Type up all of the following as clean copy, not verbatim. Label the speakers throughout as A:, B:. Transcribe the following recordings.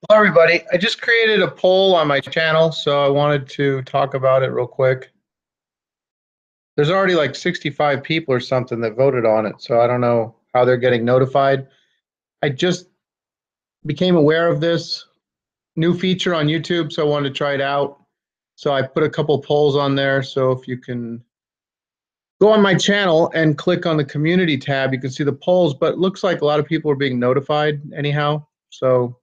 A: Hello, everybody. I just created a poll on my channel, so I wanted to talk about it real quick. There's already like 65 people or something that voted on it, so I don't know how they're getting notified. I just became aware of this new feature on YouTube, so I wanted to try it out. So I put a couple polls on there, so if you can go on my channel and click on the community tab, you can see the polls, but it looks like a lot of people are being notified anyhow. So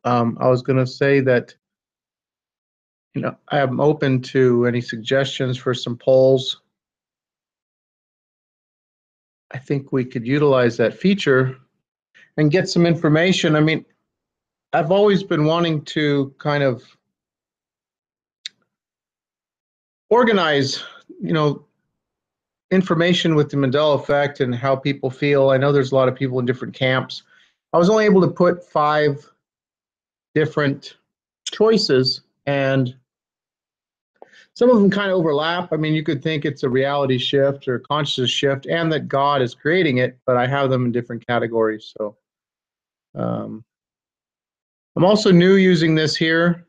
A: I was going to say that I am open to any suggestions for some polls. I think we could utilize that feature and get some information. I mean, I've always been wanting to kind of organize, you know, information with the Mandela effect and how people feel. I know there's a lot of people in different camps. I was only able to put 5 different choices, and some of them kind of overlap. I mean, you could think it's a reality shift or consciousness shift and that God is creating it, but I have them in different categories. So um, I'm also new using this here.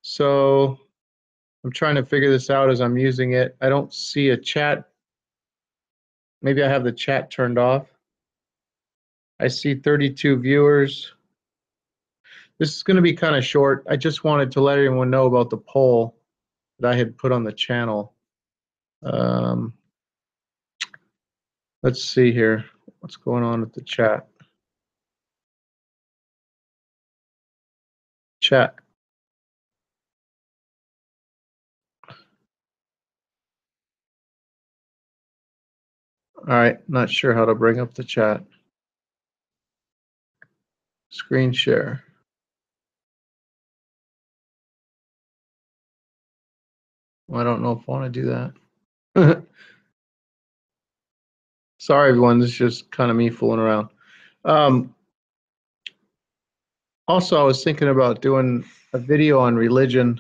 A: So I'm trying to figure this out as I'm using it. I don't see a chat. Maybe I have the chat turned off. I see 32 viewers. This is going to be kind of short. I just wanted to let everyone know about the poll that I had put on the channel. Um, let's see here. What's going on with the chat? Chat. All right, not sure how to bring up the chat. Screen share. I don't know if I want to do that. Sorry, everyone. This is just kind of me fooling around. Also, I was thinking about doing a video on religion.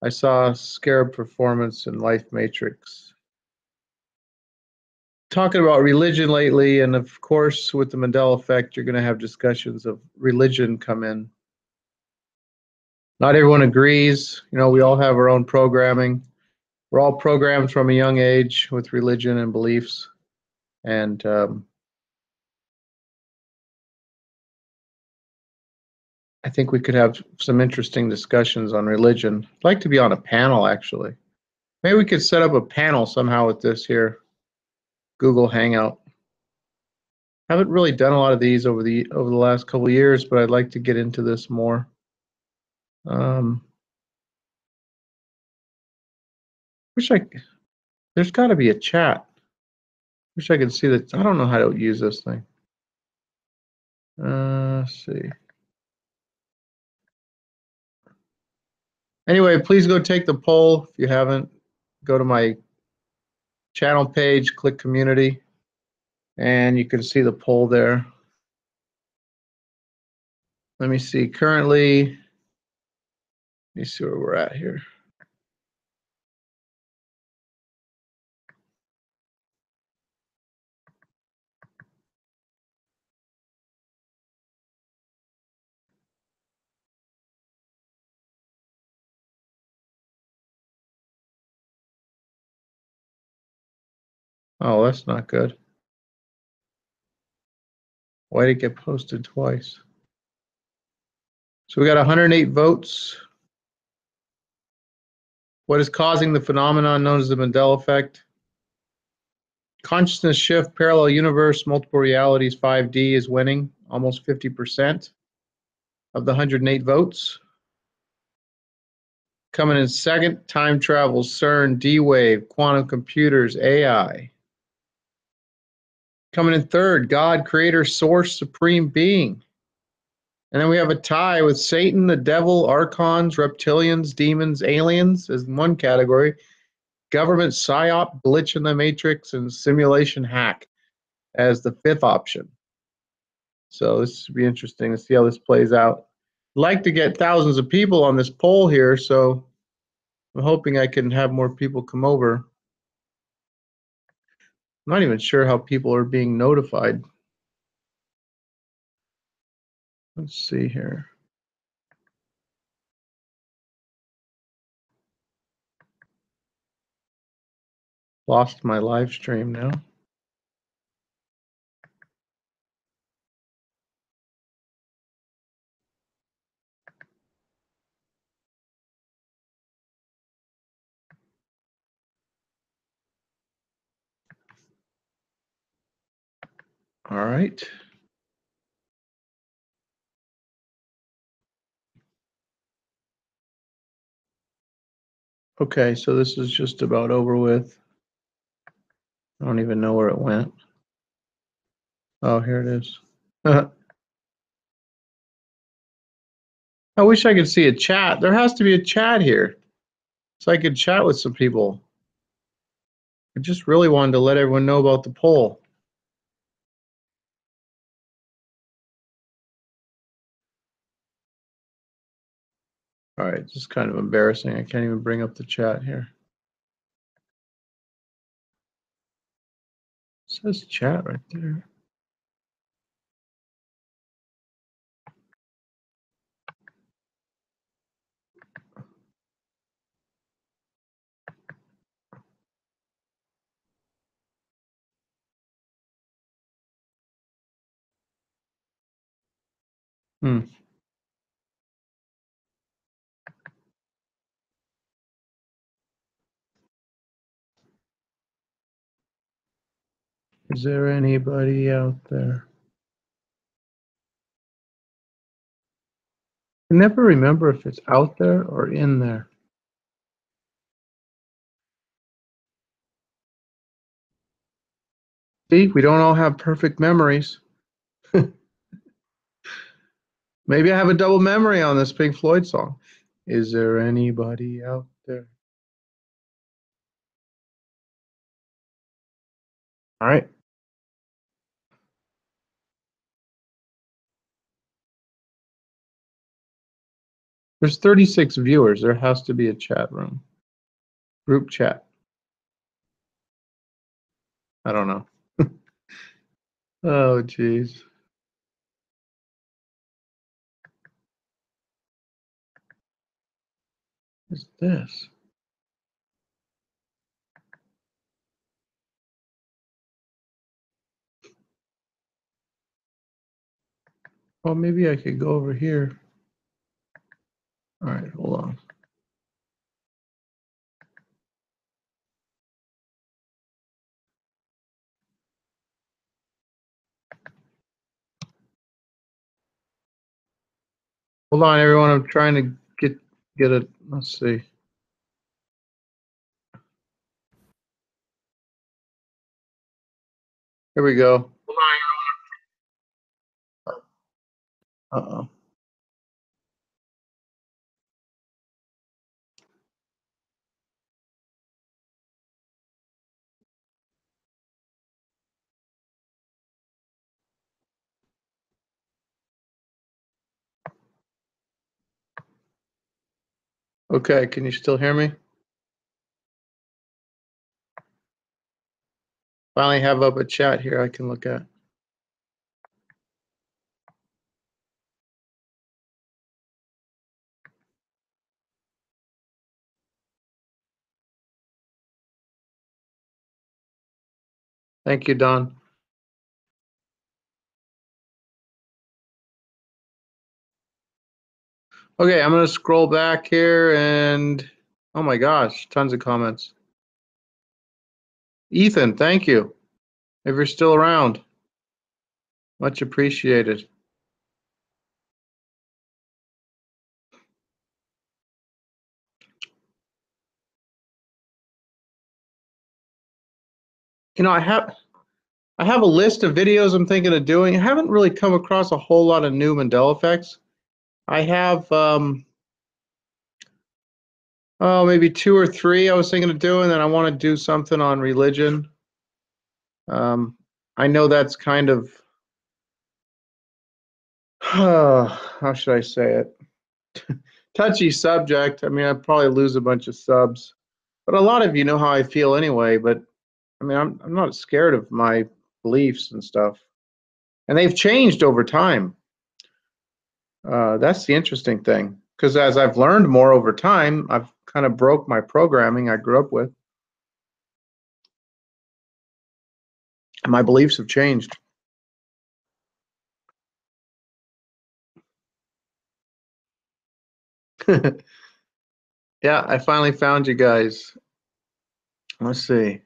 A: I saw Scarab Performance and Life Matrix talking about religion lately, and of course, with the Mandela effect, you're going to have discussions of religion come in. Not everyone agrees. You know, we all have our own programming. We're all programmed from a young age with religion and beliefs, and I think we could have some interesting discussions on religion. I'd like to be on a panel, actually. Maybe we could set up a panel somehow with this here, Google Hangout. Haven't really done a lot of these over the last couple of years, but I'd like to get into this more. Um, wish I there's got to be a chat. Wish I could see that. I don't know how to use this thing. Let's see. Anyway, please go take the poll if you haven't. Go to my channel page, click community, and you can see the poll there. Let me see. Currently, let me see where we're at here. Oh, that's not good. Why did it get posted twice? So we got 108 votes. What is causing the phenomenon known as the Mandela effect? Consciousness shift, parallel universe, multiple realities, 5D is winning, almost 50% of the 108 votes. Coming in second, time travel, CERN, D-Wave, quantum computers, AI. Coming in third, God, creator, source, supreme being. And then we have a tie with Satan, the devil, archons, reptilians, demons, aliens as one category, government psyop, glitch in the matrix, and simulation hack as the fifth option. So this should be interesting to see how this plays out. I'd like to get thousands of people on this poll here, so I'm hoping I can have more people come over. I'm not even sure how people are being notified. Let's see here. Lost my live stream now. All right. Okay, so this is just about over with. I don't even know where it went. Oh, here it is. I wish I could see a chat. There has to be a chat here, so I could chat with some people. I just really wanted to let everyone know about the poll. All right, it's just kind of embarrassing. I can't even bring up the chat here. It says chat right there. Hmm. Is there anybody out there? I never remember if it's out there or in there. See, we don't all have perfect memories. Maybe I have a double memory on this Pink Floyd song. Is there anybody out there? All right. There's 36 viewers. There has to be a chat room. Group chat. I don't know. Oh, geez. What's this? Well, maybe I could go over here. All right, hold on. Hold on, everyone. I'm trying to get it. Let's see. Here we go. Uh-oh. Okay, can you still hear me? Finally have up a chat here I can look at. Thank you, Don. Okay, I'm going to scroll back here and, oh my gosh, tons of comments. Ethan, thank you. If you're still around, much appreciated. You know, I have a list of videos I'm thinking of doing. I haven't really come across a whole lot of new Mandela effects. I have, oh, maybe 2 or 3 I was thinking of doing, and I want to do something on religion. I know that's kind of, how should I say it? Touchy subject. I mean, I'd probably lose a bunch of subs, but a lot of you know how I feel anyway. But I mean, I'm not scared of my beliefs and stuff, and they've changed over time. That's the interesting thing, because as I've learned more over time, I've kind of broke my programming I grew up with, and my beliefs have changed. Yeah, I finally found you guys. Let's see.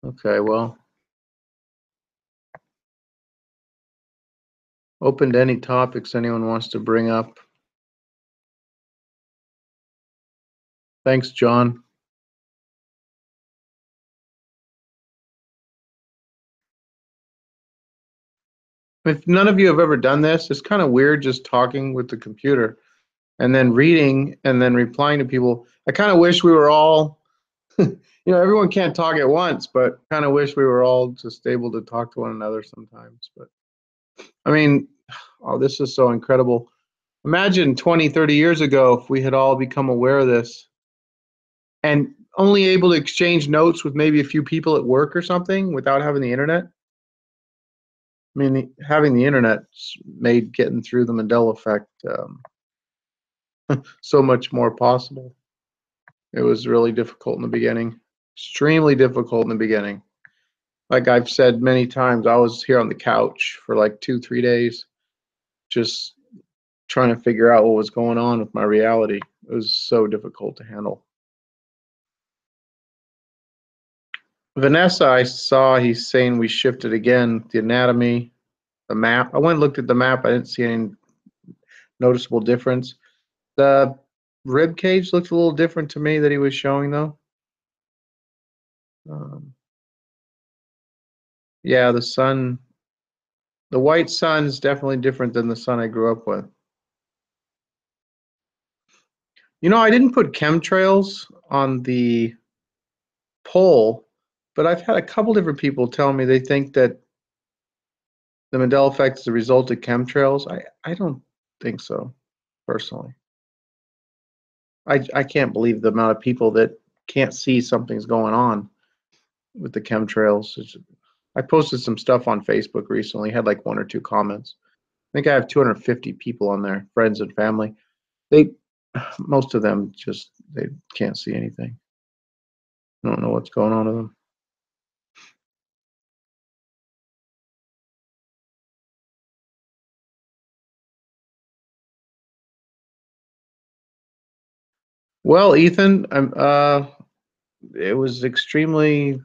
A: Okay, well, open to any topics anyone wants to bring up. Thanks, John. If none of you have ever done this, it's kind of weird just talking with the computer and then reading and then replying to people. I kind of wish we were all, everyone can't talk at once, but kind of wish we were all just able to talk to one another sometimes. But I mean, oh, this is so incredible. Imagine 20, 30 years ago if we had all become aware of this and only able to exchange notes with maybe a few people at work or something without having the internet. I mean, having the internet made getting through the Mandela effect so much more possible. It was really difficult in the beginning, extremely difficult in the beginning. Like I've said many times, I was here on the couch for like 2, 3 days, just trying to figure out what was going on with my reality. It was so difficult to handle. Vanessa, I saw he's saying we shifted again, the anatomy, the map. I went and looked at the map. I didn't see any noticeable difference. The rib cage looked a little different to me that he was showing though. Um, yeah, the white sun is definitely different than the sun I grew up with. I didn't put chemtrails on the poll, but I've had a couple different people tell me they think that the Mandela effect is a result of chemtrails. I don't think so, personally. I can't believe the amount of people that can't see something's going on with the chemtrails. I posted some stuff on Facebook recently, had like 1 or 2 comments. I think I have 250 people on there, friends and family. They, most of them just they can't see anything. I don't know what's going on with them. Well, Ethan, it was extremely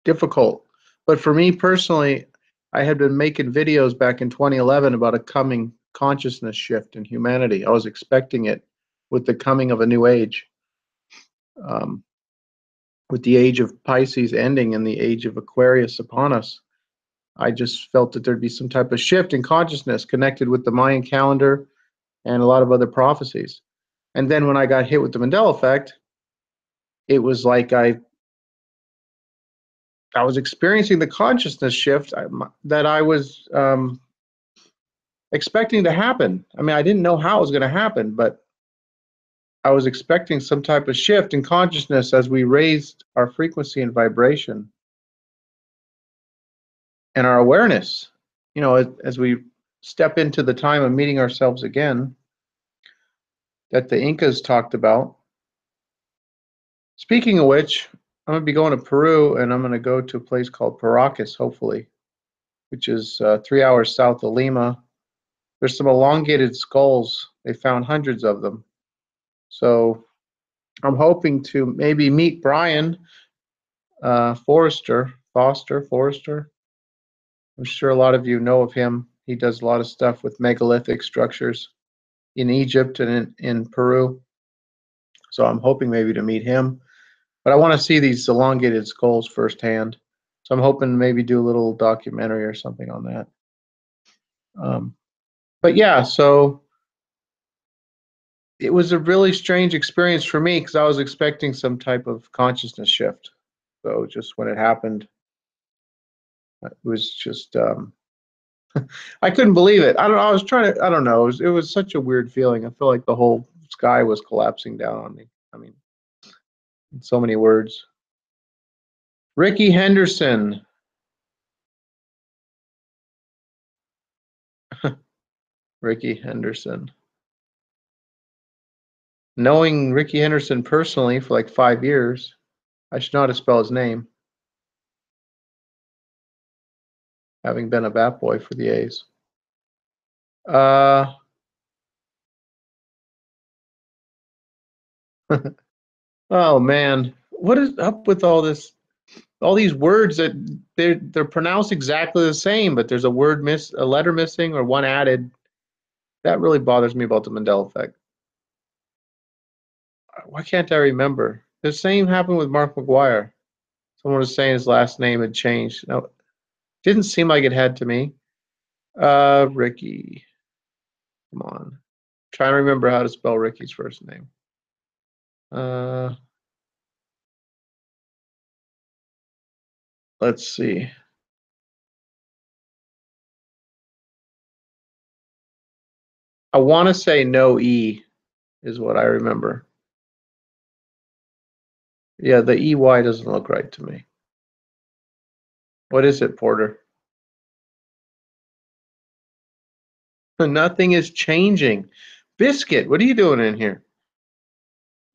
A: difficult. But for me personally, I had been making videos back in 2011 about a coming consciousness shift in humanity. I was expecting it with the coming of a new age, um, with the age of Pisces ending and the age of Aquarius upon us. I just felt that there'd be some type of shift in consciousness connected with the Mayan calendar and a lot of other prophecies. And then when I got hit with the Mandela effect, it was like I was experiencing the consciousness shift that I was expecting to happen. I mean, I didn't know how it was going to happen, but I was expecting some type of shift in consciousness as we raised our frequency and vibration and our awareness. As we step into the time of meeting ourselves again that the Incas talked about. Speaking of which, I'm going to be going to Peru and I'm going to go to a place called Paracas, hopefully, which is 3 hours south of Lima. There's some elongated skulls. They found hundreds of them. So I'm hoping to maybe meet Brian Forrester. I'm sure a lot of you know of him. He does a lot of stuff with megalithic structures in Egypt and in Peru. So I'm hoping maybe to meet him. But I want to see these elongated skulls firsthand. So I'm hoping to maybe do a little documentary or something on that. Um, but yeah, so it was a really strange experience for me because I was expecting some type of consciousness shift. So just when it happened, it was just I couldn't believe it. I don't know. I was trying to. I don't know. It was such a weird feeling. I feel like the whole sky was collapsing down on me. I mean, in so many words. Ricky Henderson. Ricky Henderson. Knowing Ricky Henderson personally for like 5 years, I should know how to spell his name, having been a bat boy for the A's. Uh, oh man, what is up with all this? All these words that they're pronounced exactly the same, but there's a letter missing, or one added. That really bothers me about the Mandela effect. Why can't I remember? The same happened with Mark McGuire. Someone was saying his last name had changed. No, didn't seem like it had to me. Ricky. Come on. Trying to remember how to spell Ricky's first name. Uh, let's see. I want to say no E is what I remember. Yeah, the EY doesn't look right to me. What is it, Porter? Nothing is changing. Biscuit, what are you doing in here?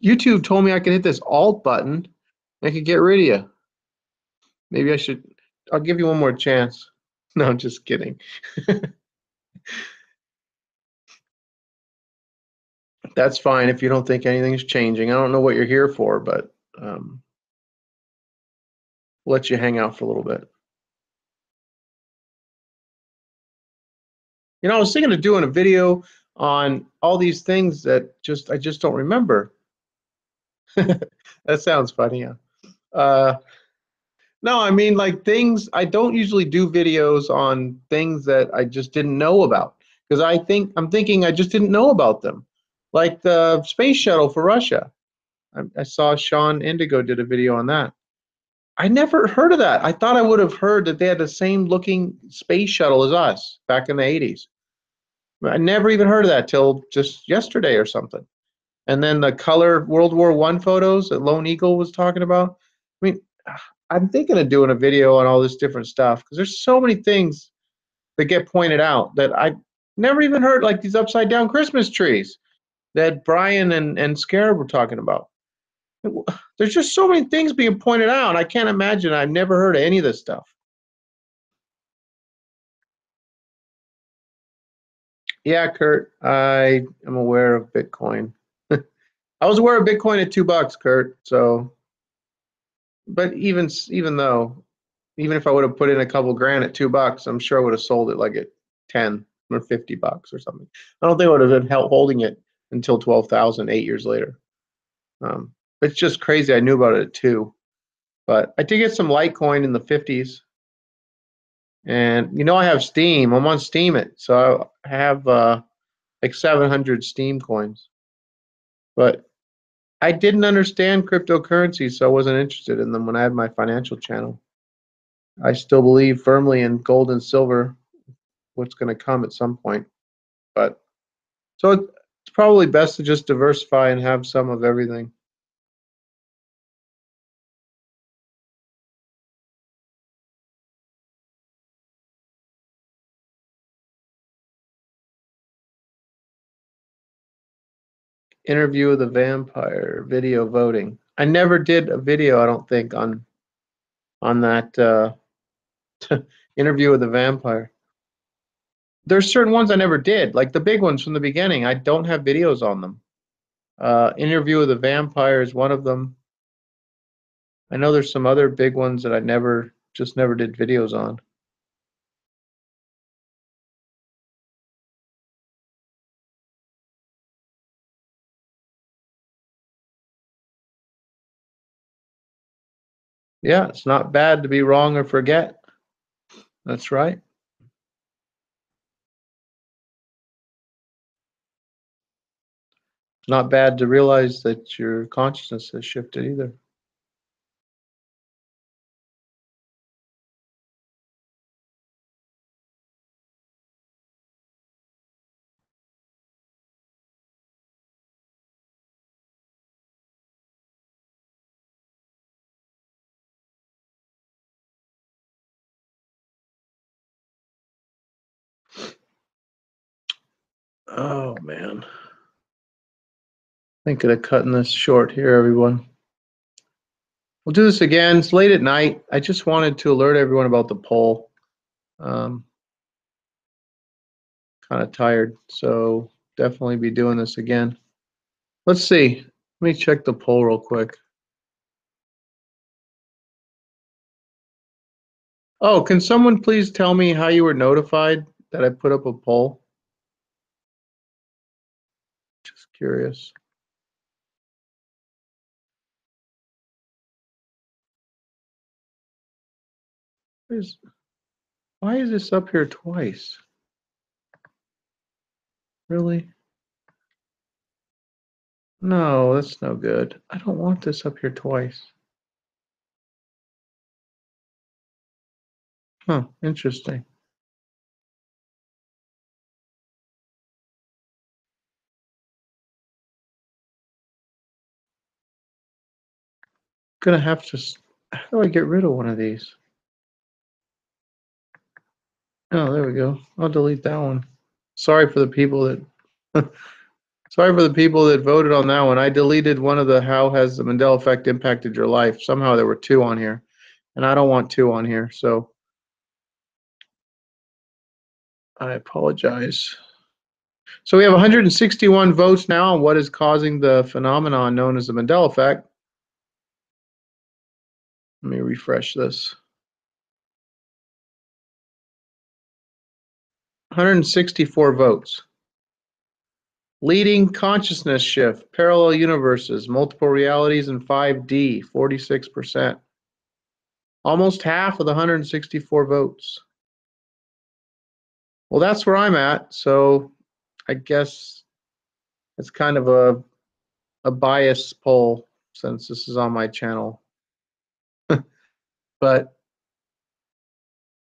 A: YouTube told me I could hit this Alt button. I could get rid of you. Maybe I should. I'll give you one more chance. No, I'm just kidding. That's fine if you don't think anything's changing. I don't know what you're here for, but we'll let you hang out for a little bit. I was thinking of doing a video on all these things that I just don't remember. That sounds funny. Yeah. Uh, no, I mean like things I don't usually do videos on things that I just didn't know about because I'm thinking I just didn't know about them, like the space shuttle for Russia. I saw Sean Indigo did a video on that. I never heard of that. I thought I would have heard that they had the same looking space shuttle as us back in the 80s. I never even heard of that till just yesterday or something. And then the color World War I photos that Lone Eagle was talking about. I mean, I'm thinking of doing a video on all this different stuff because there's so many things that get pointed out that I never even heard, like these upside down Christmas trees that Brian and Scarab were talking about. There's just so many things being pointed out. I can't imagine I've never heard of any of this stuff. Yeah, Kurt, I am aware of Bitcoin. I was aware of Bitcoin at $2, Kurt. So, but even if I would have put in a couple grand at $2, I'm sure I would have sold it like at 10 or $50 or something. I don't think I would have been holding it until 12,000 8 years later. Um, it's just crazy. I knew about it at 2, but I did get some Litecoin in the 50s, and I have Steam. I'm on Steam it, so I have like 700 Steam coins. But I didn't understand cryptocurrency, so I wasn't interested in them when I had my financial channel. I still believe firmly in gold and silver, what's going to come at some point. But so it's probably best to just diversify and have some of everything. Interview with a vampire, video voting. I never did a video, I don't think, on that interview with a vampire. There's certain ones I never did, like the big ones from the beginning. I don't have videos on them. Interview with a vampire is one of them. I know there's some other big ones that I never did videos on. Yeah, it's not bad to be wrong or forget. That's right. It's not bad to realize that your consciousness has shifted either. Oh man. Thinking of cutting this short here, everyone. We'll do this again. It's late at night. I just wanted to alert everyone about the poll. Kind of tired, so definitely be doing this again. Let's see. Let me check the poll real quick. Oh, can someone please tell me how you were notified that I put up a poll? Just curious. Why is this up here twice? Really? No, that's no good. I don't want this up here twice. Huh, interesting. Gonna have to, how do I get rid of one of these? Oh, there we go. I'll delete that one. Sorry for the people that, sorry for the people that voted on that one. I deleted one of the how has the Mandela effect impacted your life. Somehow there were two on here, and I don't want two on here, so I apologize. So we have 161 votes now on what is causing the phenomenon known as the Mandela effect. Let me refresh this. 164 votes. Leading consciousness shift, parallel universes, multiple realities, and 5D, 46%. Almost half of the 164 votes. Well, that's where I'm at. So I guess it's kind of a bias poll since this is on my channel. But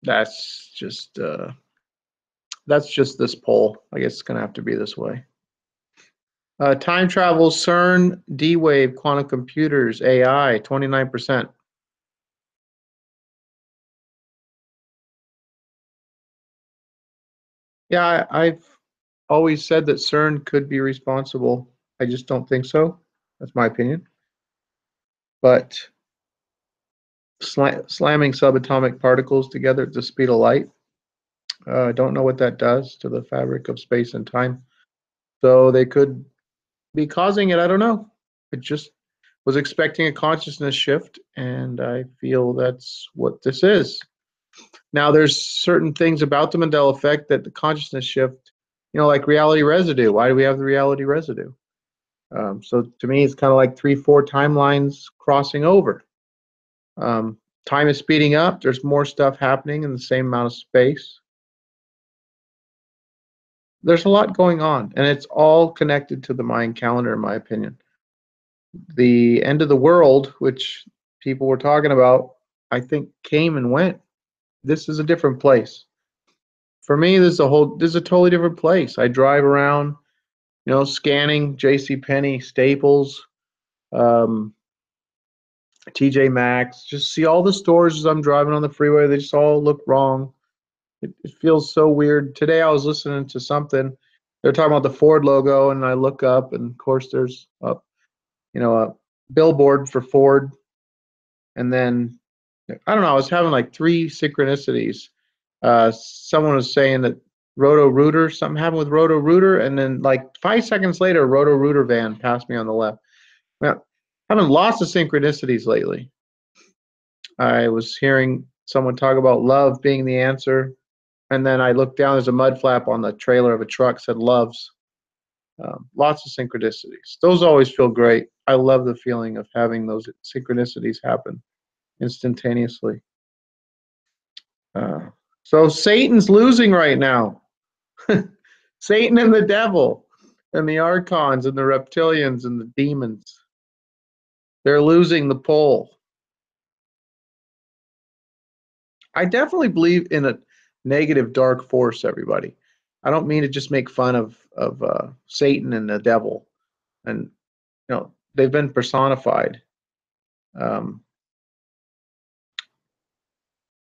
A: that's just this poll. I guess it's gonna have to be this way. Time travel, CERN, D-Wave, quantum computers, AI, 29%. Yeah, I've always said that CERN could be responsible. I just don't think so. That's my opinion. But slamming subatomic particles together at the speed of light, I don't know what that does to the fabric of space and time. So they could be causing it. I don't know. I just was expecting a consciousness shift, and I feel that's what this is. Now, there's certain things about the Mandela effect that the consciousness shift, like reality residue. Why do we have the reality residue? So to me, it's kind of like 3, 4 timelines crossing over. Um, Time is speeding up. There's more stuff happening in the same amount of space. There's a lot going on, and it's all connected to the Mayan calendar, in my opinion. The end of the world, which people were talking about, I think came and went. This is a different place. For me, this is a totally different place. I drive around, scanning J.C. Penney, Staples, um, TJ Maxx, just see all the stores as I'm driving on the freeway. They just all look wrong. It feels so weird. Today I was listening to something. They're talking about the Ford logo, and I look up, and of course there's a billboard for Ford, and then I don't know. I was having like three synchronicities. Someone was saying that Roto Rooter, something happened with Roto Rooter, and then like 5 seconds later, a Roto Rooter van passed me on the left. Well, having lots of synchronicities lately. I was hearing someone talk about love being the answer, and then I looked down. There's a mud flap on the trailer of a truck said loves. Lots of synchronicities. Those always feel great. I love the feeling of having those synchronicities happen instantaneously. Uh, so Satan's losing right now. Satan and the devil, and the archons, and the reptilians, and the demons. They're losing the poll. I definitely believe in a negative dark force, everybody. I don't mean to just make fun of Satan and the devil, and they've been personified um,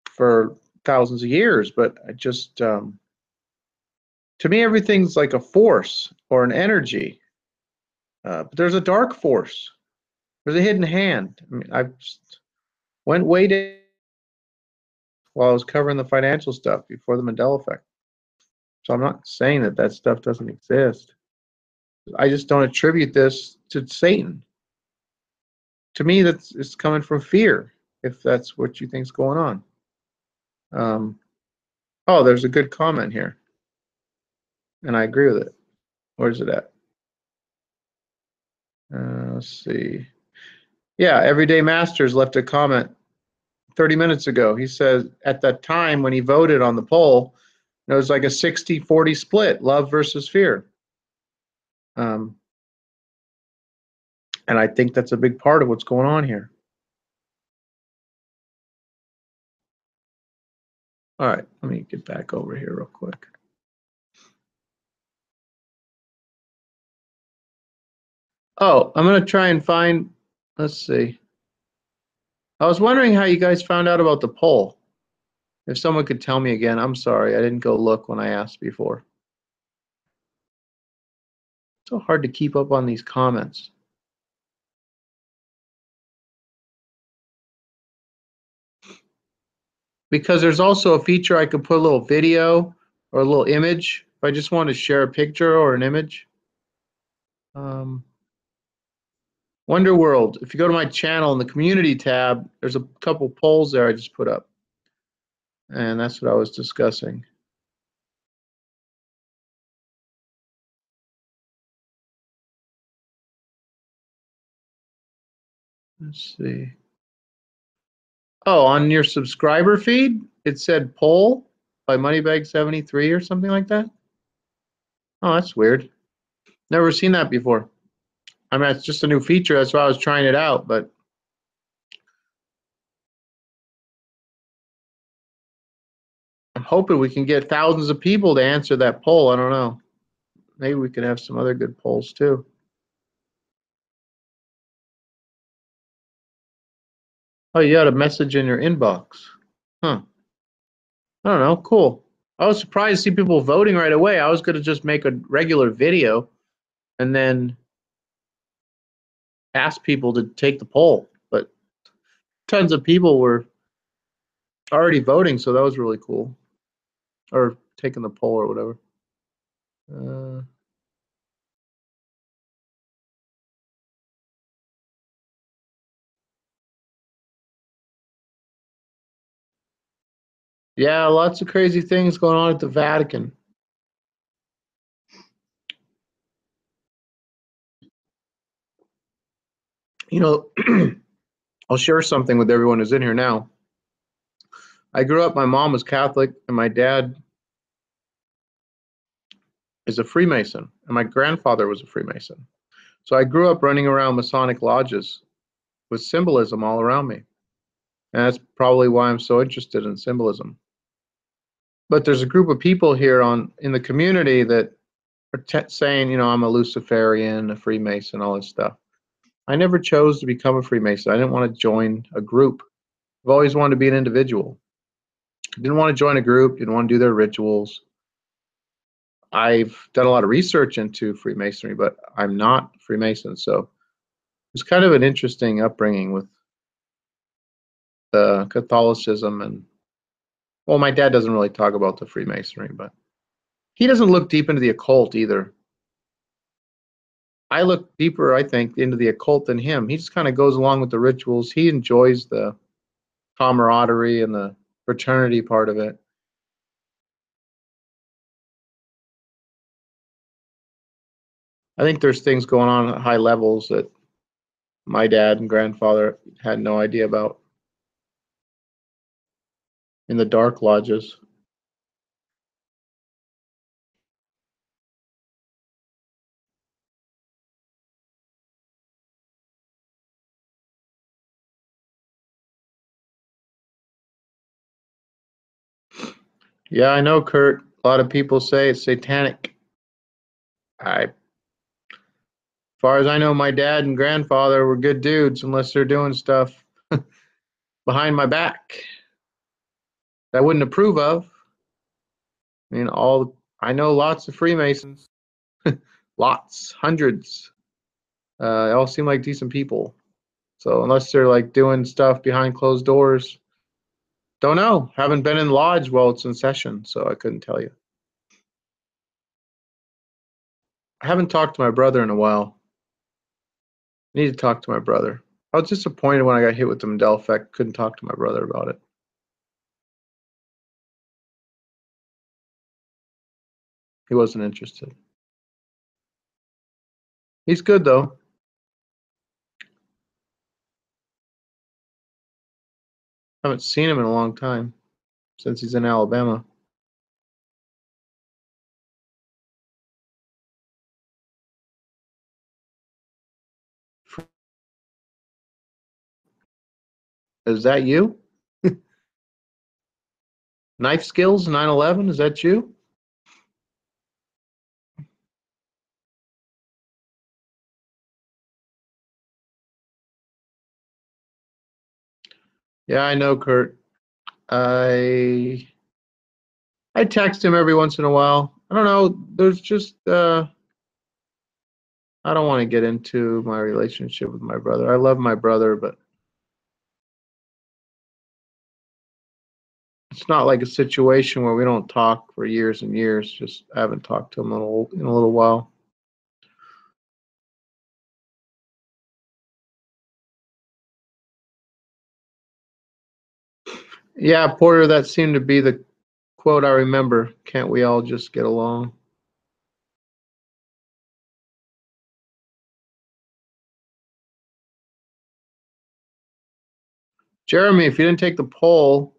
A: for thousands of years. But I just To me, everything's like a force or an energy. But there's a dark force. There's a hidden hand. I mean, I went way down while I was covering the financial stuff before the Mandela effect. So I'm not saying that that stuff doesn't exist. I just don't attribute this to Satan. To me, that's it's coming from fear, if that's what you think's going on. Um, oh, there's a good comment here, and I agree with it. Where's it at? Let's see. Yeah, Everyday Masters left a comment 30 minutes ago. He says at that time when he voted on the poll, it was like a 60-40 split, love versus fear. Um, and I think that's a big part of what's going on here. All right, let me get back over here real quick. Oh, I'm going to try and find, let's see. I was wondering how you guys found out about the poll. If someone could tell me again, I'm sorry, I didn't go look when I asked before. It's so hard to keep up on these comments. Because there's also a feature I could put a little video or a little image if I just want to share a picture or an image. Wonder World, if you go to my channel in the community tab, there's a couple polls there I just put up. And that's what I was discussing. Let's see. Oh, on your subscriber feed, it said poll by Moneybag73 or something like that. Oh, that's weird. Never seen that before. I mean, it's just a new feature. That's why I was trying it out, but I'm hoping we can get thousands of people to answer that poll. I don't know. Maybe we can have some other good polls too. Oh, you got a message in your inbox. Huh. I don't know. Cool. I was surprised to see people voting right away. I was going to just make a regular video and then ask people to take the poll, but tons of people were already voting, so that was really cool. Or taking the poll or whatever. Yeah, lots of crazy things going on at the Vatican. You know, I'll share something with everyone who's in here now. I grew up, my mom was Catholic, and my dad is a Freemason, and my grandfather was a Freemason. So I grew up running around Masonic lodges with symbolism all around me. And that's probably why I'm so interested in symbolism. But there's a group of people here in the community that are saying, you know, I'm a Luciferian, a Freemason, all this stuff. I never chose to become a Freemason. I didn't want to join a group. I've always wanted to be an individual. Didn't want to join a group, didn't want to do their rituals. I've done a lot of research into Freemasonry, but I'm not Freemason. So it's kind of an interesting upbringing with the Catholicism. And well, my dad doesn't really talk about the Freemasonry, but he doesn't look deep into the occult either. I look deeper, I think, into the occult than him. He just kind of goes along with the rituals. He enjoys the camaraderie and the fraternity part of it. I think there's things going on at high levels that my dad and grandfather had no idea about in the dark lodges. Yeah, I know, Kurt. A lot of people say it's satanic. As far as I know, my dad and grandfather were good dudes, unless they're doing stuff behind my back that I wouldn't approve of. I mean, all I know lots of Freemasons. Lots, hundreds. They all seem like decent people. So unless they're like doing stuff behind closed doors, don't know. Haven't been in lodge while it's in session, so I couldn't tell you. I haven't talked to my brother in a while. I need to talk to my brother. I was disappointed when I got hit with the Mandela effect. Couldn't talk to my brother about it. He wasn't interested. He's good though. Haven't seen him in a long time since he's in Alabama. Is that you? Knife skills 9/11? Is that you? Yeah, I know, Kurt. I I text him every once in a while. I don't know. There's just I don't want to get into my relationship with my brother. I love my brother, but it's not like a situation where we don't talk for years and years. Just I haven't talked to him in a little while. Yeah, Porter, that seemed to be the quote I remember. Can't we all just get along? Jeremy, if you didn't take the poll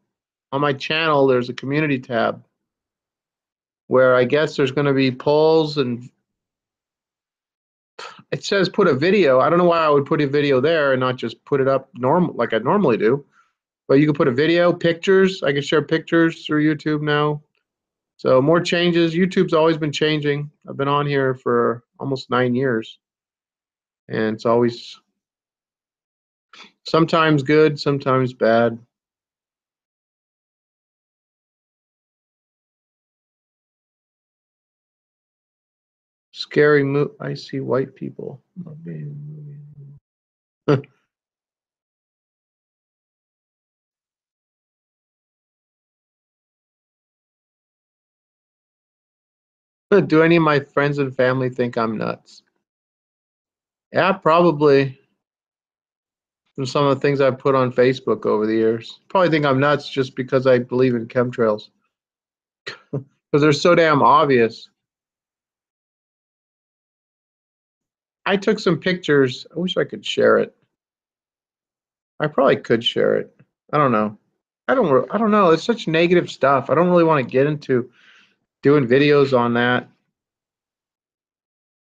A: on my channel, there's a community tab where I guess there's going to be polls and it says put a video. I don't know why I would put a video there and not just put it up normal like I normally do. But you can put a video, pictures. I can share pictures through YouTube now. So more changes. YouTube's always been changing. I've been on here for almost 9 years, and it's always sometimes good, sometimes bad. Scary I see white people. Do any of my friends and family think I'm nuts? Yeah, probably from some of the things I've put on Facebook over the years. Probably think I'm nuts just because I believe in chemtrails. Because they're so damn obvious. I took some pictures. I wish I could share it. I probably could share it. I don't know. I don't know. It's such negative stuff. I don't really want to get into doing videos on that.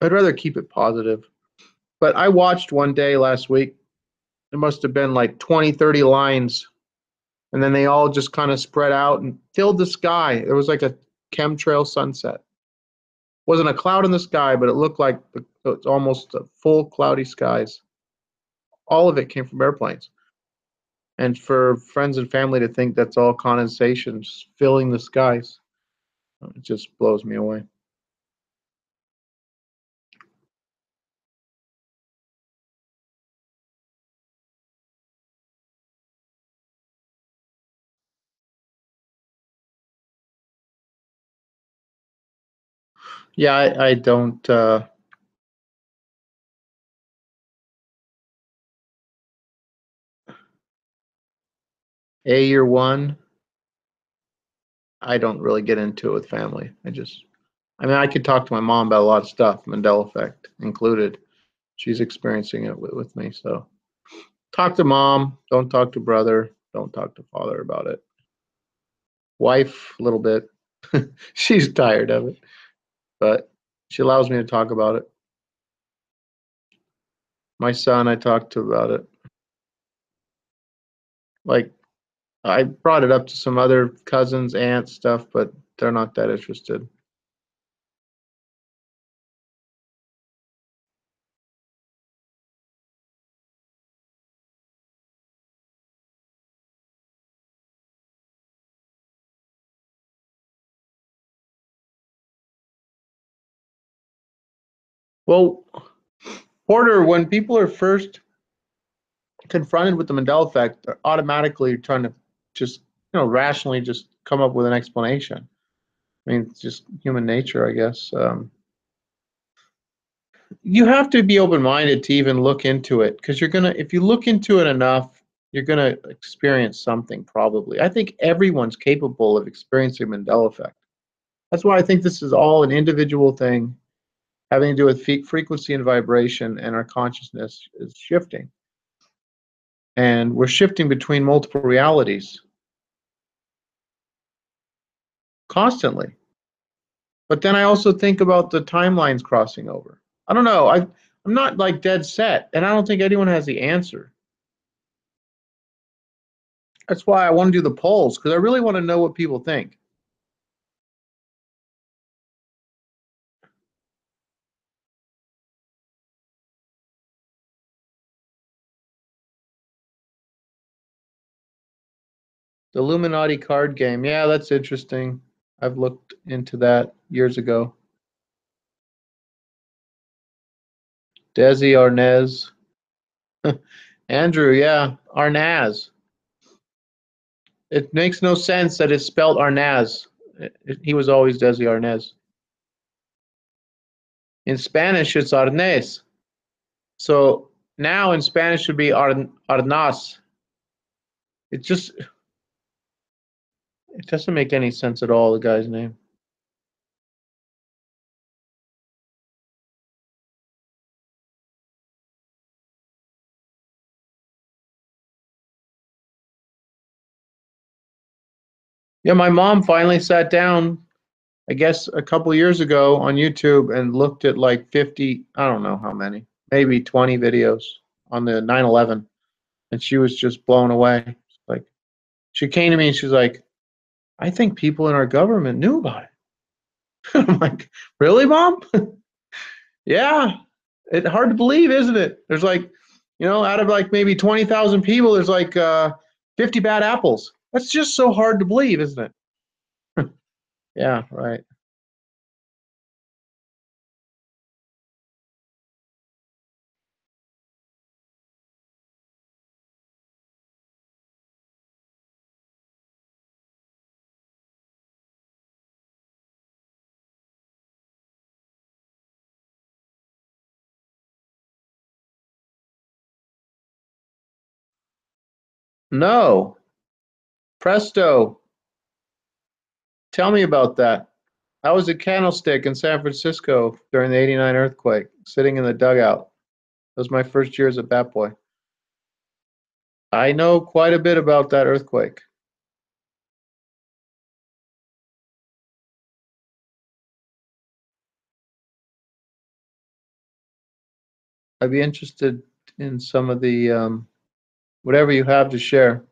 A: I'd rather keep it positive. But I watched one day last week. There must have been like 20, 30 lines, and then they all just kind of spread out and filled the sky. It was like a chemtrail sunset. Wasn't a cloud in the sky, but it looked like it's almost a full cloudy skies. All of it came from airplanes. And for friends and family to think that's all condensation just filling the skies, it just blows me away. Yeah, I don't. A year one, I don't really get into it with family. I mean, I could talk to my mom about a lot of stuff, Mandela effect included. She's experiencing it with me. So talk to mom. Don't talk to brother. Don't talk to father about it. Wife, a little bit. She's tired of it, but she allows me to talk about it. My son, I talked to about it. Like I brought it up to some other cousins, aunts, stuff, but they're not that interested. Well, Porter, when people are first confronted with the Mandela effect, they're automatically trying to just, rationally just come up with an explanation. I mean, it's just human nature, I guess. You have to be open-minded to even look into it because if you look into it enough, you're gonna experience something probably. I think everyone's capable of experiencing Mandela effect. That's why I think this is all an individual thing having to do with frequency and vibration, and our consciousness is shifting. And we're shifting between multiple realities constantly. But then I also think about the timelines crossing over. I don't know. I'm not like dead set, and I don't think anyone has the answer. That's why I want to do the polls because I really want to know what people think. The Illuminati card game. Yeah, that's interesting. I've looked into that years ago. Desi Arnaz. Andrew, yeah, Arnaz. It makes no sense that it's spelled Arnaz. He was always Desi Arnaz. In Spanish, it's Arnaz. So now in Spanish should be Arnaz. It just it doesn't make any sense at all, the guy's name. Yeah, my mom finally sat down, I guess a couple years ago on YouTube and looked at like 50, I don't know how many, maybe 20 videos on the 9/11, and she was just blown away. Like she came to me and she's like, "I think people in our government knew about it." I'm like, "Really, mom?" Yeah. It's hard to believe, isn't it? There's like, out of like maybe 20,000 people, there's like 50 bad apples. That's just so hard to believe, isn't it? Yeah, right. No. Presto. Tell me about that. I was at Candlestick in San Francisco during the '89 earthquake, sitting in the dugout. That was my first year as a Bat Boy. I know quite a bit about that earthquake. I'd be interested in some of the whatever you have to share.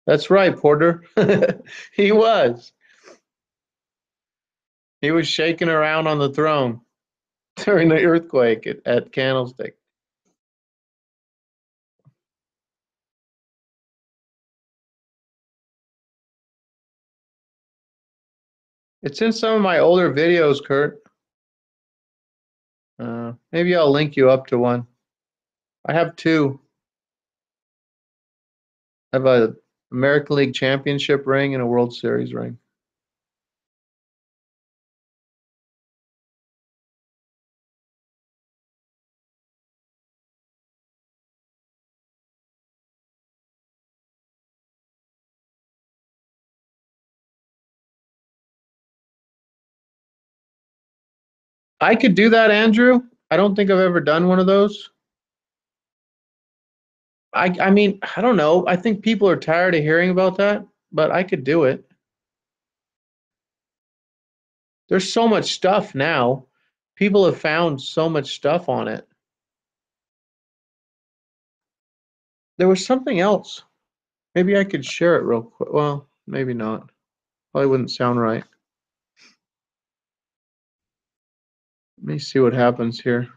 A: That's right, Porter. He was. He was shaking around on the throne during the earthquake at Candlestick. It's in some of my older videos, Kurt. Maybe I'll link you up to one. I have two. I have a American League championship ring and a World Series ring. I could do that, Andrew. I don't think I've ever done one of those. I mean, I don't know. I think people are tired of hearing about that, but I could do it. There's so much stuff now. People have found so much stuff on it. There was something else. Maybe I could share it real quick. Well, maybe not. Probably wouldn't sound right. Let me see what happens here.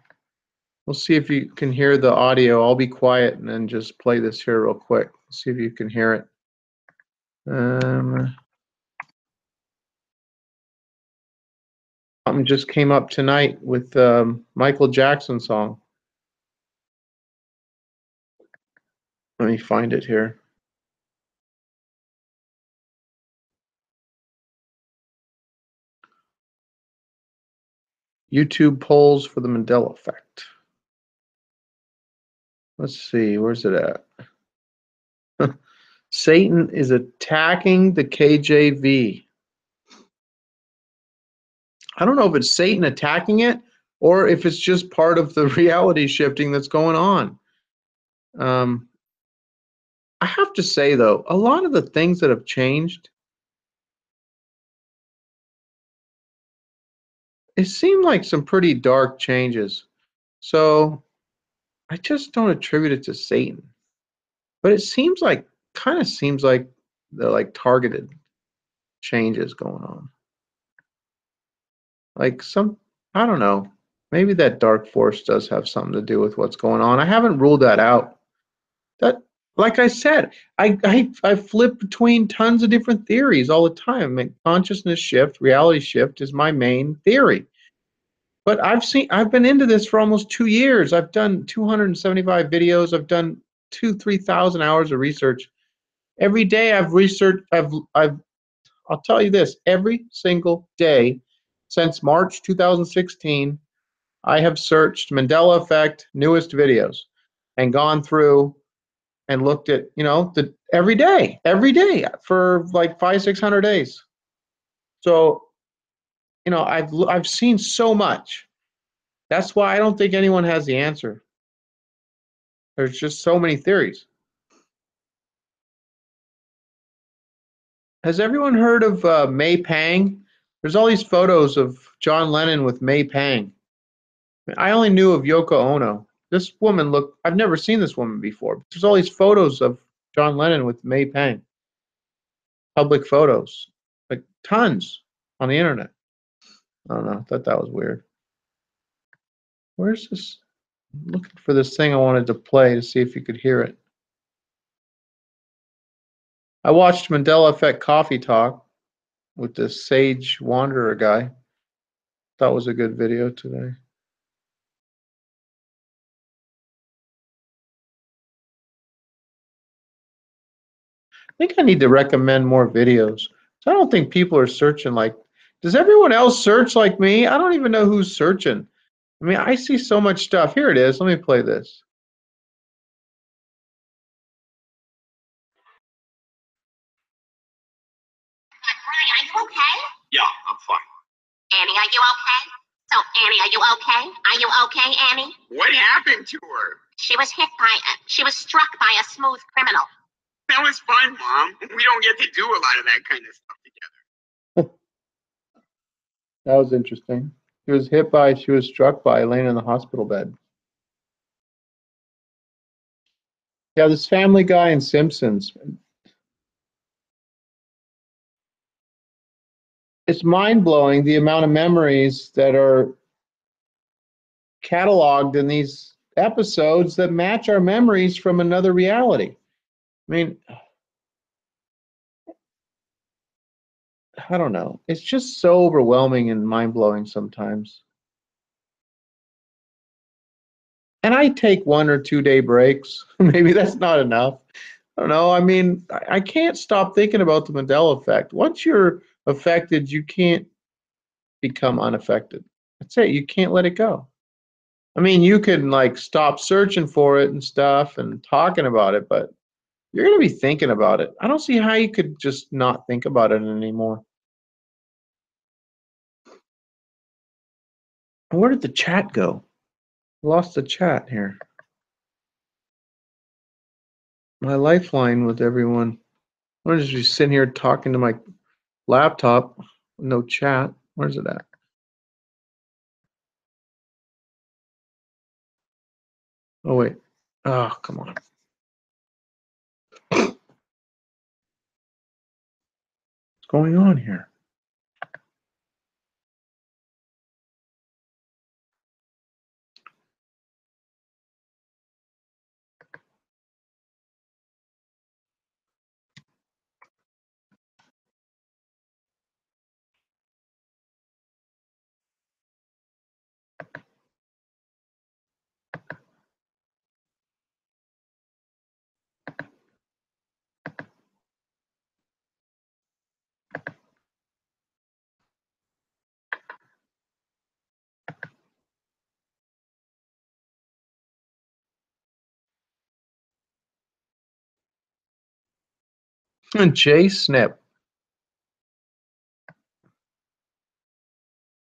A: We'll see if you can hear the audio. I'll be quiet and then just play this here real quick. See if you can hear it. Something just came up tonight with Michael Jackson song. Let me find it here. YouTube polls for the Mandela effect. Let's see, where's it at? Satan is attacking the KJV. I don't know if it's Satan attacking it or if it's just part of the reality shifting that's going on. I have to say, though, a lot of the things that have changed, it seemed like some pretty dark changes. So I just don't attribute it to Satan. But it seems like, kind of seems like they're like targeted changes going on. Like I don't know, maybe that dark force does have something to do with what's going on. I haven't ruled that out. That, like I said, I flip between tons of different theories all the time. I mean, consciousness shift, reality shift is my main theory. But I've been into this for almost 2 years. I've done 275 videos. I've done 3,000 hours of research. Every day I've researched. I'll tell you this: every single day since March 2016, I have searched Mandela effect newest videos and gone through and looked at, every day for like 500-600 days. So, I've seen so much. That's why I don't think anyone has the answer. There's just so many theories. Has everyone heard of May Pang? There's all these photos of John Lennon with May Pang. I only knew of Yoko Ono. This woman I've never seen this woman before. But there's all these photos of John Lennon with May Pang. Public photos. Like tons on the internet. I don't know. I thought that was weird. Where's this? I'm looking for this thing I wanted to play to see if you could hear it. I watched Mandela Effect Coffee Talk with this Sage Wanderer guy. That was a good video today. I think I need to recommend more videos. So I don't think people are searching like, does everyone else search like me? I don't even know who's searching. I mean, I see so much stuff. Here it is. Let me play this.
B: Brian, are you okay? Yeah, I'm fine. Annie, are you okay? So, Annie, are you okay? Are you okay, Annie? What happened to her? She was struck by a smooth criminal. That was fun, Mom. We don't get to do a lot of that kind of stuff together.
A: That was interesting. She was struck by laying in the hospital bed. Yeah, this Family Guy and Simpsons. It's mind-blowing the amount of memories that are cataloged in these episodes that match our memories from another reality. I mean, I don't know. It's just so overwhelming and mind-blowing sometimes. And I take 1 or 2 day breaks. Maybe that's not enough. I don't know. I mean, I can't stop thinking about the Mandela effect. Once you're affected, you can't become unaffected. That's it. You can't let it go. I mean, you can like stop searching for it and stuff and talking about it, but you're going to be thinking about it. I don't see how you could just not think about it anymore. Where did the chat go? Lost the chat here. My lifeline with everyone. I'm just be sitting here talking to my laptop. No chat. Where's it at? Oh, wait. Oh, come on. What's going on here? And Jay Snip.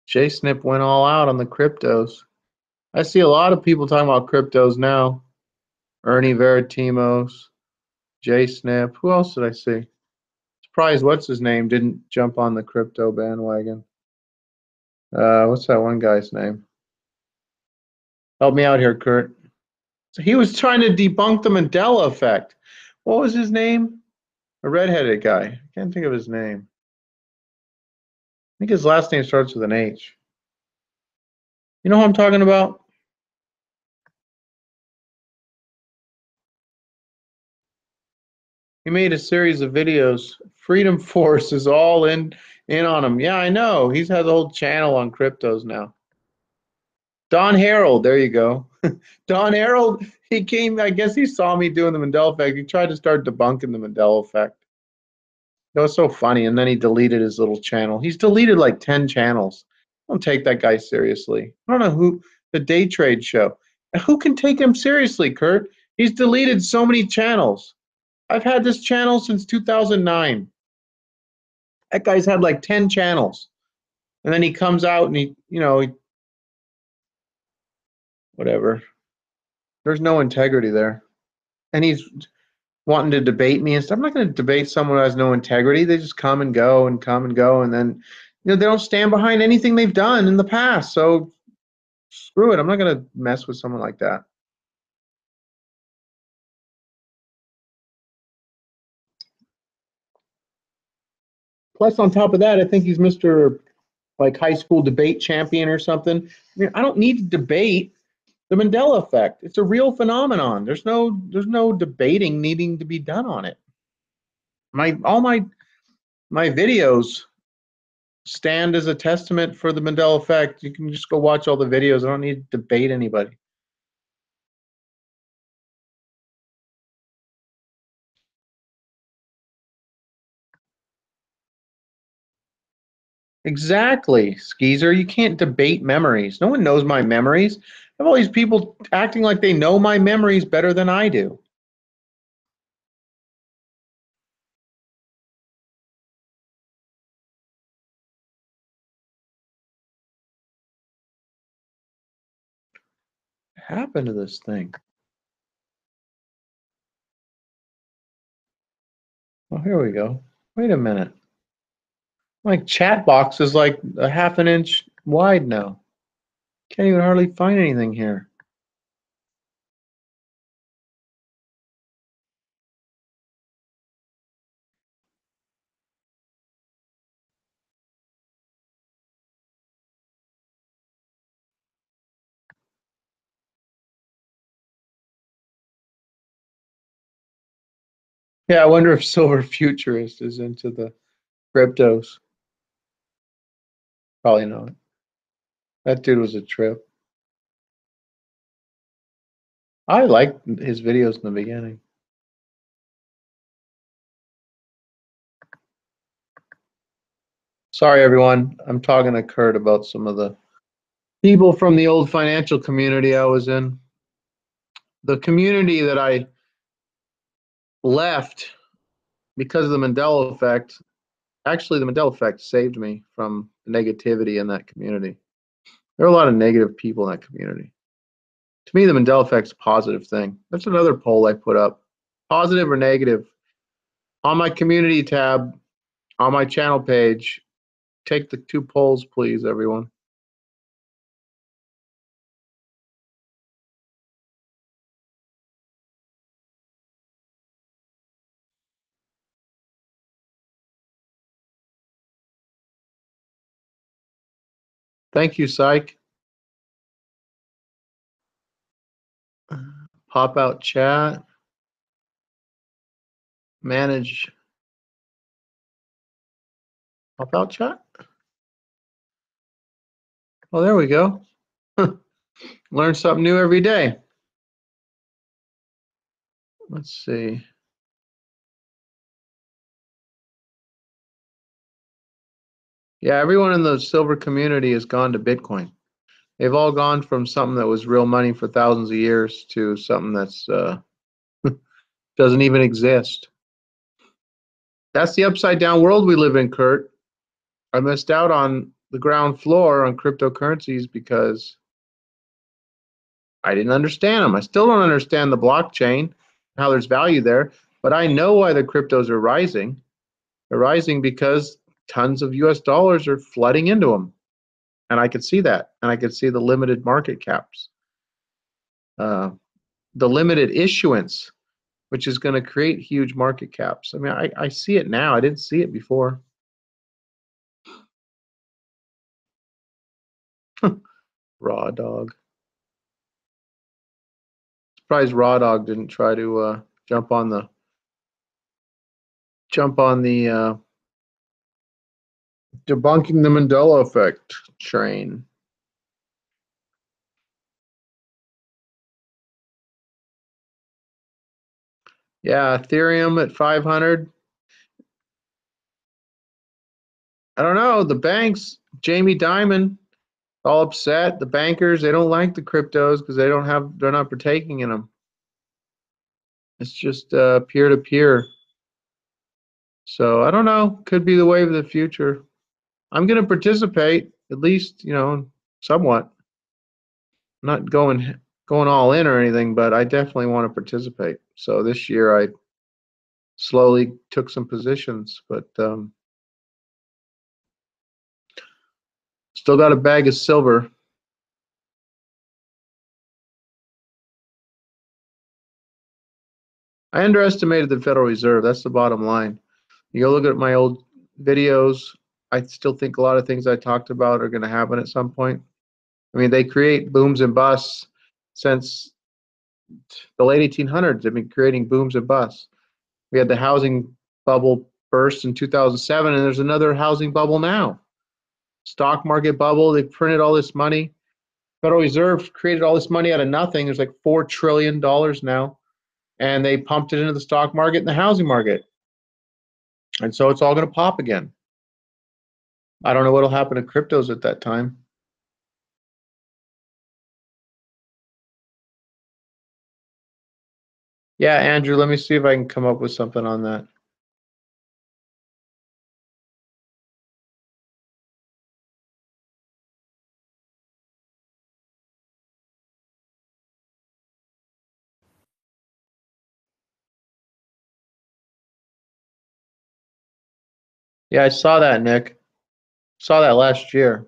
A: Jay Snip went all out on the cryptos. I see a lot of people talking about cryptos now. Ernie Veritimos, Jay Snip. Who else did I see? Surprised what's his name didn't jump on the crypto bandwagon. What's that one guy's name? Help me out here, Kurt. So he was trying to debunk the Mandela effect. What was his name? A redheaded guy. I can't think of his name. I think his last name starts with an H. You know who I'm talking about? He made a series of videos. Freedom Force is all in on him. Yeah, I know. He's had a whole channel on cryptos now. Don Harold, there you go. Don Harold, he came, I guess he saw me doing the Mandela effect. He tried to start debunking the Mandela effect. That was so funny. And then he deleted his little channel. He's deleted like 10 channels. Don't take that guy seriously. I don't know who, the Day Trade Show. Who can take him seriously, Kurt? He's deleted so many channels. I've had this channel since 2009. That guy's had like 10 channels. And then he comes out and whatever. There's no integrity there. And he's wanting to debate me and stuff. I'm not going to debate someone who has no integrity. They just come and go and come and go. And then, they don't stand behind anything they've done in the past. So screw it. I'm not going to mess with someone like that. Plus, on top of that, I think he's Mr. like high school debate champion or something. I don't need to debate the Mandela effect. It's a real phenomenon. There's no debating needing to be done on it. All my videos stand as a testament for the Mandela effect. You can just go watch all the videos. I don't need to debate anybody. Exactly, Skeezer. You can't debate memories. No one knows my memories. I have all these people acting like they know my memories better than I do. What happened to this thing? Oh, here we go. Wait a minute. My chat box is like a half an inch wide now. Can't even hardly find anything here. Yeah, I wonder if Silver Futurist is into the cryptos. Probably not. That dude was a trip. I liked his videos in the beginning. Sorry, everyone. I'm talking to Kurt about some of the people from the old financial community I was in. The community that I left because of the Mandela effect. Actually, the Mandela effect saved me from negativity in that community. There are a lot of negative people in that community. To me, the Mandela effect's a positive thing. That's another poll I put up. Positive or negative? On my community tab, on my channel page, take the 2 polls, please, everyone. Thank you, Psych. Pop out chat. Manage. Pop out chat. Well, there we go. Learn something new every day. Let's see. Yeah, everyone in the silver community has gone to Bitcoin. They've all gone from something that was real money for thousands of years to something that's doesn't even exist. That's the upside down world we live in, Kurt. I missed out on the ground floor on cryptocurrencies because I didn't understand them. I still don't understand the blockchain, how there's value there, but I know why the cryptos are rising. They're rising because tons of US dollars are flooding into them. And I could see that. And I could see the limited market caps, uh, the limited issuance, which is going to create huge market caps. I mean, I see it now. I didn't see it before. Raw dog. Surprised Raw Dog didn't try to jump on the debunking the Mandela effect train. Yeah, Ethereum at 500. I don't know. The banks, Jamie Dimon, all upset. The bankers, they don't like the cryptos because they're not partaking in them. It's just peer to peer. So I don't know. Could be the wave of the future. I'm going to participate, at least, somewhat. I'm not going all in or anything, but I definitely want to participate. So this year I slowly took some positions, but still got a bag of silver. I underestimated the Federal Reserve. That's the bottom line. You go look at my old videos. I still think a lot of things I talked about are going to happen at some point. I mean, they create booms and busts since the late 1800s. They've been creating booms and busts. We had the housing bubble burst in 2007, and there's another housing bubble now. Stock market bubble. They printed all this money. Federal Reserve created all this money out of nothing. There's like $4 trillion now, and they pumped it into the stock market and the housing market. And so it's all going to pop again. I don't know what will happen to cryptos at that time. Yeah, Andrew, let me see if I can come up with something on that. Yeah, I saw that, Nick. Saw that last year.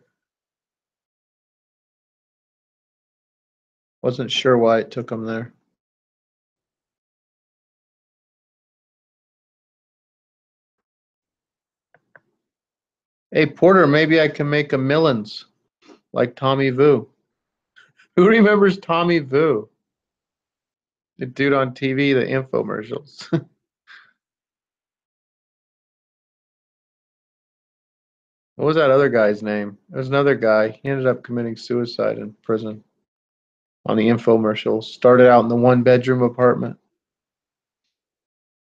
A: Wasn't sure why it took them there. Hey, Porter, maybe I can make a millions like Tommy Vu. Who remembers Tommy Vu? The dude on TV, the infomercials. What was that other guy's name? There was another guy. He ended up committing suicide in prison on the infomercials. Started out in the one-bedroom apartment.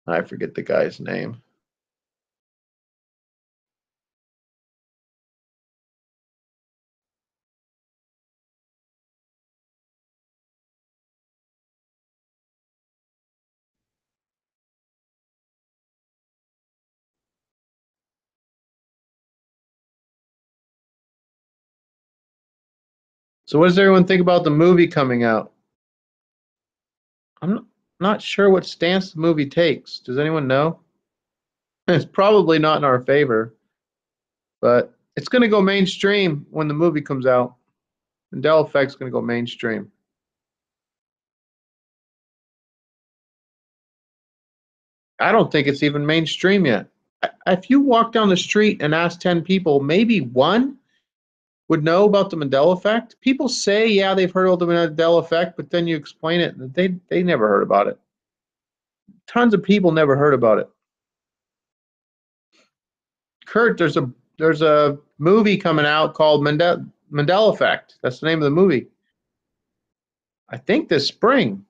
A: I forget the guy's name. So what does everyone think about the movie coming out? I'm not sure what stance the movie takes. Does anyone know? It's probably not in our favor, but it's going to go mainstream when the movie comes out. Mandela Effect's going to go mainstream. I don't think it's even mainstream yet. If you walk down the street and ask 10 people, maybe one would know about the Mandela effect. People say, yeah, they've heard of the Mandela effect, but then you explain it, and they never heard about it. Tons of people never heard about it. Kurt, there's a movie coming out called Mandela Effect. That's the name of the movie. I think this spring.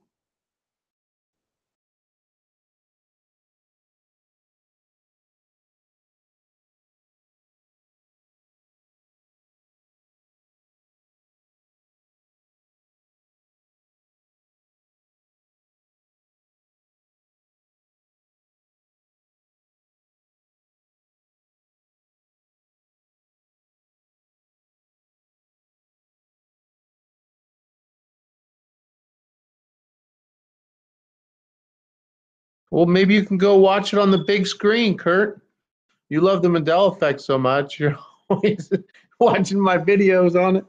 A: Well, maybe you can go watch it on the big screen, Kurt. You love the Mandela effect so much. You're always watching my videos on it.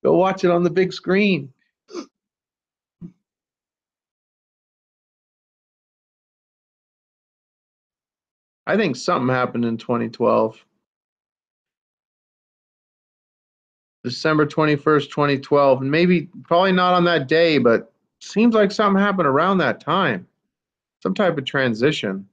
A: Go watch it on the big screen. I think something happened in 2012. December 21st, 2012. And maybe, probably not on that day, but seems like something happened around that time. Some type of transition.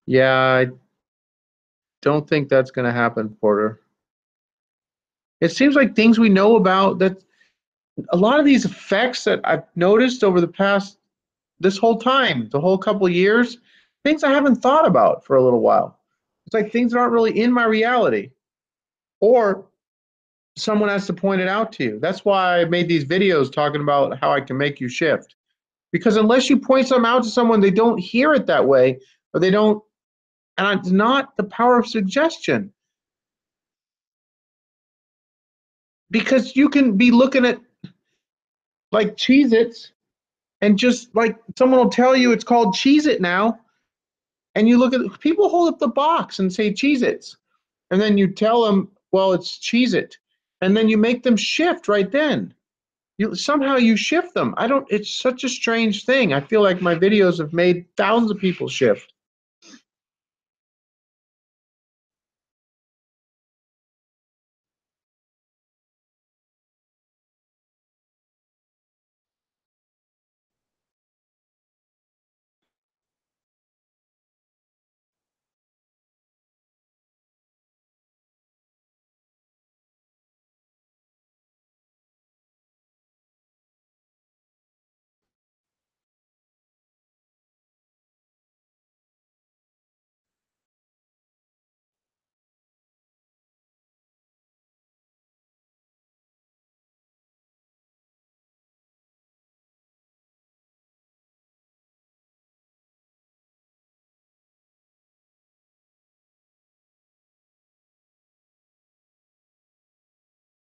A: Yeah, I don't think that's going to happen, Porter. It seems like things we know about that a lot of these effects that I've noticed over the past this whole time, the whole couple of years, things I haven't thought about for a little while. It's like things that aren't really in my reality, or someone has to point it out to you. That's why I made these videos talking about how I can make you shift. Because unless you point something out to someone, they don't hear it that way, or they don't, and it's not the power of suggestion. Because you can be looking at like Cheez Its and just like someone will tell you it's called Cheez It now, and you look at people hold up the box and say Cheez Its, and then you tell them, well, it's Cheez It, and then you make them shift right then. You somehow you shift them. I don't. It's such a strange thing. I feel like my videos have made thousands of people shift.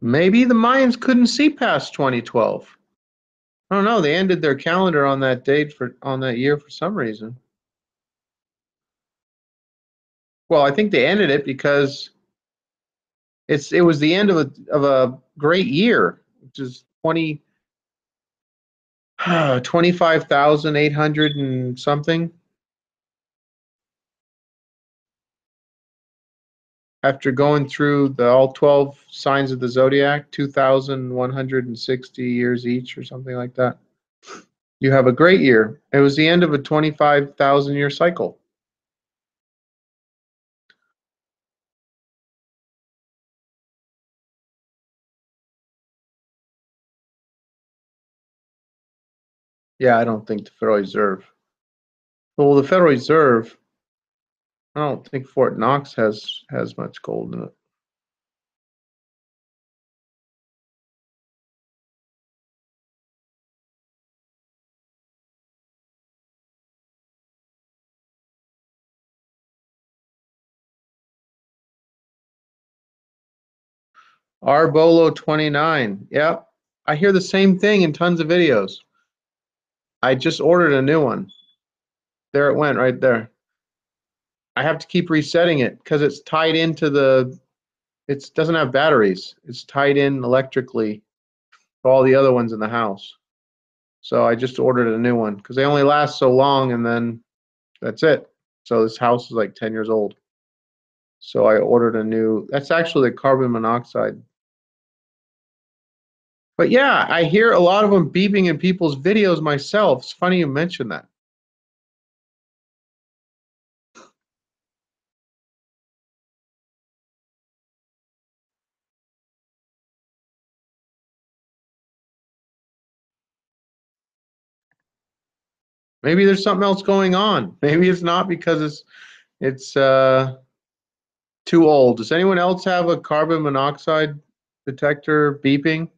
A: Maybe the Mayans couldn't see past 2012. I don't know. They ended their calendar on that date for on that year for some reason. Well, I think they ended it because it was the end of a great year, which is 25,800 and something. After going through the all 12 signs of the zodiac, 2,160 years each or something like that. You have a great year. It was the end of a 25,000 year cycle. Yeah, I don't think the Federal Reserve. Well, the Federal Reserve, I don't think Fort Knox has much gold in it. Arbolo 29. Yep. I hear the same thing in tons of videos. I just ordered a new one. There it went right there. I have to keep resetting it because it's tied into it doesn't have batteries. It's tied in electrically to all the other ones in the house. So I just ordered a new one because they only last so long and then that's it. So this house is like 10 years old. So I ordered a new, that's actually the carbon monoxide. But yeah, I hear a lot of them beeping in people's videos myself. It's funny you mention that. Maybe there's something else going on. Maybe it's not because it's too old. Does anyone else have a carbon monoxide detector beeping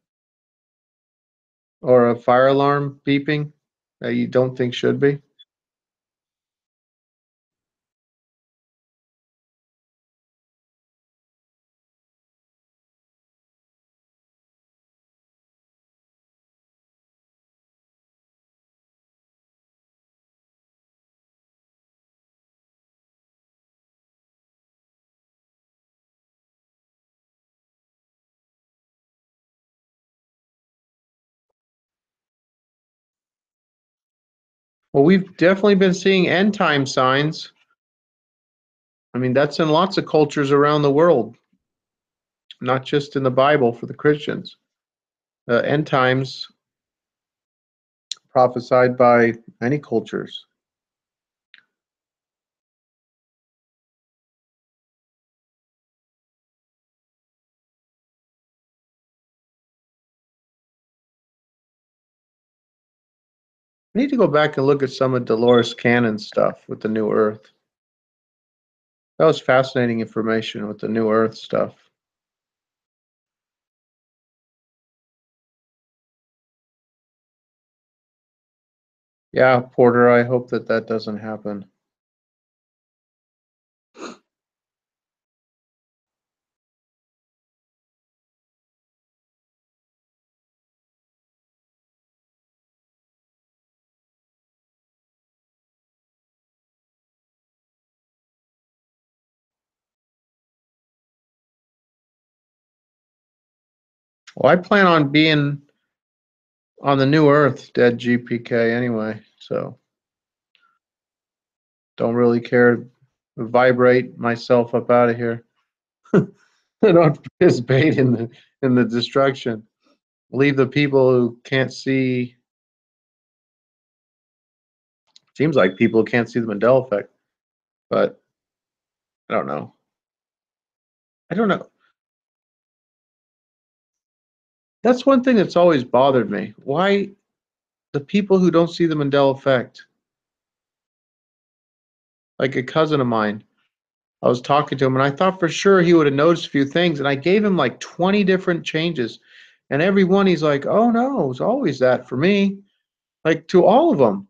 A: or a fire alarm beeping? that you don't think should be? Well, we've definitely been seeing end time signs. I mean, that's in lots of cultures around the world, not just in the Bible for the Christians. End times prophesied by many cultures. I need to go back and look at some of Dolores Cannon's stuff with the New Earth. That was fascinating information with the New Earth stuff. Yeah, Porter, I hope that that doesn't happen. Well, I plan on being on the New Earth, dead GPK anyway, so don't really care to vibrate myself up out of here. I don't participate in the destruction. Leave the people who can't see. Seems like people can't see the Mandela effect, but I don't know. I don't know. That's one thing that's always bothered me. Why the people who don't see the Mandela effect? Like a cousin of mine, I was talking to him and I thought for sure he would have noticed a few things, and I gave him like 20 different changes, and every one he's like, "Oh no, it's always that for me." Like to all of them.